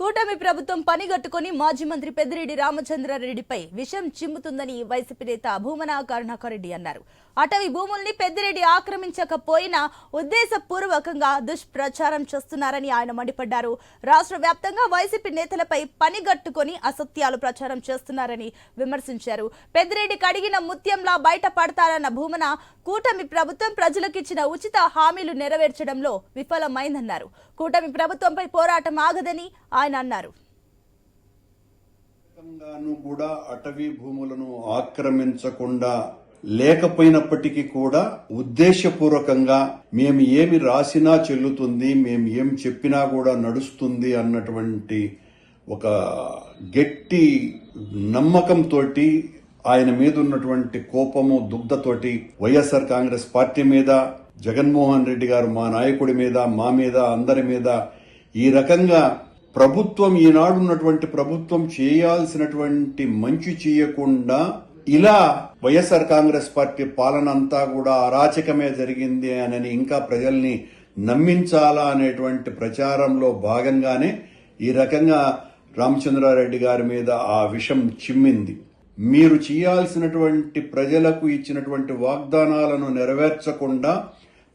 కూటమి ప్రభుత్వం పనిగట్టుకుని మాజీ మంత్రి పెద్దిరెడ్డి రామచంద్రారెడ్డిపై విషం చిమ్ముతుందని వైసీపీ నేత భూమన కరుణాకర్ రెడ్డి అన్నారు. అటవీ భూముల్ని పెద్దిరెడ్డి ఆక్రమించకపోయినా ఉద్దేశపూర్వకంగా దుష్ప్రచారం చేస్తున్నారని ఆయన మండిపడ్డారు. రాష్ట్ర వ్యాప్తంగా వైసీపీ నేతలపై పనిగట్టుకుని అసత్యాలు ప్రచారం చేస్తున్నారని విమర్శించారు. పెద్దిరెడ్డి కడిగిన ముత్యంలా బయటపడతారన్న భూమన కూటమి ప్రభుత్వం ప్రజలకిచ్చిన ఉచిత హామీలు నెరవేర్చడంలో విఫలమైందన్నారు. కూటమి ప్రభుత్వంపై పోరాటం ఆగదని ఆయన అన్నారు. కూడా అటవీ భూములను ఆక్రమించకుండా లేకపోయినప్పటికీ కూడా ఉద్దేశపూర్వకంగా మేము ఏమి రాసినా చెల్లుతుంది, మేము ఏం చెప్పినా కూడా నడుస్తుంది అన్నటువంటి ఒక గట్టి నమ్మకంతో ఆయన మీద ఉన్నటువంటి కోపము దుగ్ధతోటి వైఎస్ఆర్ కాంగ్రెస్ పార్టీ మీద, జగన్మోహన్ రెడ్డి గారు మా నాయకుడి మీద, మా మీద, అందరి మీద ఈ రకంగా ప్రభుత్వం ఈనాడున్నటువంటి ప్రభుత్వం చేయాల్సినటువంటి మంచి చేయకుండా ఇలా వైఎస్ఆర్ కాంగ్రెస్ పార్టీ పాలన అంతా కూడా అరాచకమే జరిగింది అని ఇంకా ప్రజల్ని నమ్మించాలా అనేటువంటి ప్రచారంలో భాగంగానే ఈ రకంగా రామచంద్రారెడ్డి గారి మీద ఆ విషం చిమ్మింది. మీరు చేయాల్సినటువంటి ప్రజలకు ఇచ్చినటువంటి వాగ్దానాలను నెరవేర్చకుండా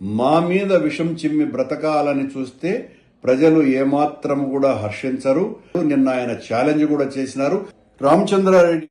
మా మీద విషం చిమ్మి బ్రతకాలని చూస్తే ప్రజలు ఏమాత్రం కూడా హర్షించరు. నిన్న ఆయన ఛాలెంజ్ కూడా చేసినారు. రామచంద్రారెడ్డి